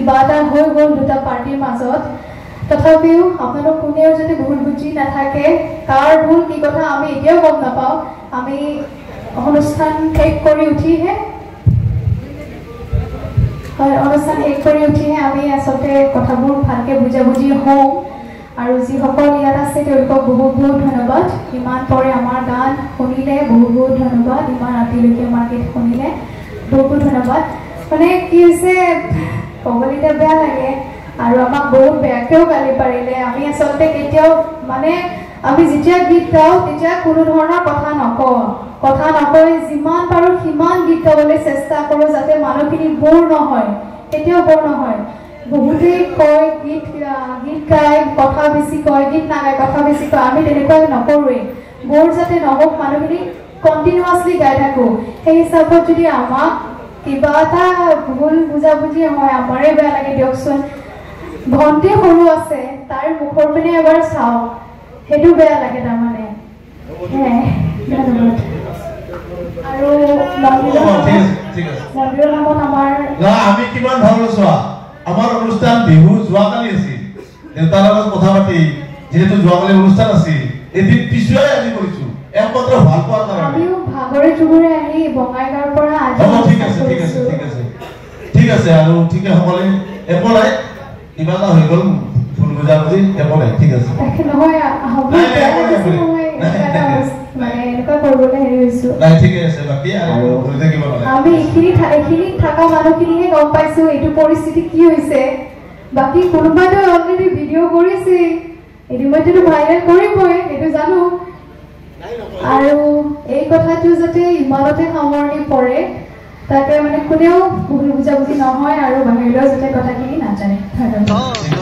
কিবা এটা হৈ গ'ল দুটা পাৰ্টিৰ মাজত তথাপিও আপোনালোক কোনেও যদি ভুল বুজি নাথাকে কাৰ ভুল কি কথা আমি এতিয়াও গম নাপাওঁ আমি অনুষ্ঠান শেষ কৰি উঠিহে অনুষ্ঠান শেষ কৰি উঠিহে আমি আচলতে কথাবোৰ ভালকৈ বুজাবুজি হওঁ আৰু যিসকল ইয়াত আছে তেওঁলোকক বহুত বহুত ধন্যবাদ ইমান পৰে আমাৰ গান শুনিলে বহুত বহুত ধন্যবাদ ইমান ৰাতিলৈকে আমাৰ গীত শুনিলে বহুত বহুত ধন্যবাদ মানে কি হৈছে ক'বলৈ বেয়া লাগে আৰু আমাক বহুত বেয়াকৈও গালি পাৰিলে আমি আচলতে কেতিয়াও মানে আমি যেতিয়া গীত গাওঁ তেতিয়া কোনো ধৰণৰ কথা নকয় যিমান পাৰোঁ সিমান গীত গাবলৈ চেষ্টা কৰোঁ যাতে মানুহখিনি বৰ নহয় কেতিয়াও বৰ নহয় বহুতেই কয় গীত গায় কথা বেছি কয় গীত নাগায় কথা বেছি কয় আমি তেনেকুৱা নকৰোঁৱেই বৰ যাতে নহওক মানুহখিনি কণ্টিনিউৱাছলি গাই থাকোঁ সেই হিচাপত যদি আমাক কিবা এটা ভুল বুজাবুজি হয় আমাৰে বেয়া লাগে দিয়কচোন ভণ্টি সৰু আছে তাৰ মুখৰ পিনে এবাৰ চাওঁ সেইটো বেয়া লাগে তাৰমানে ধন্যবাদ আৰু মন্দিৰৰ নামত আমাৰ আমি কিমান ভাল চোৱা আমাৰ অনুষ্ঠান বিহু যোৱাকালি আছিল দেউতাৰ লগত কথা পাতি যেহেতু যোৱাকালি অনুষ্ঠান আছিল এদিন পিছুৱাই আজি কৰিছোঁ একমাত্ৰ ভাল পোৱাৰ কাৰণে আমিও ভাগৰে জুগৰে আহি বঙাইগাঁৱৰ পৰা আজি ঠিক আছে আৰু ঠিক আছে সকলে একো নাই কিবা এটা হৈ গ'ল ভুল বুজাবুজি একো নাই ঠিক আছে নহয় মানে এনেকুৱা কৰিবলৈ হেৰি হৈছোঁ ঠিক আছে বাকী আৰু আমি এইখিনি থকা মানুহখিনিহে গম পাইছোঁ এইটো পৰিস্থিতি কি হৈছে বাকী কোনোবাইতো অলৰেডি ভিডিঅ' কৰিছে ইতিমধ্যেতো ভাইৰেল কৰিবই সেইটো জানো আৰু এই কথাটো যাতে ইমানতে সামৰণি পৰে তাকে মানে কোনেও ভুল বুজাবুজি নহয় আৰু বাহিৰলৈও যাতে কথাখিনি নাজানে ধন্যবাদ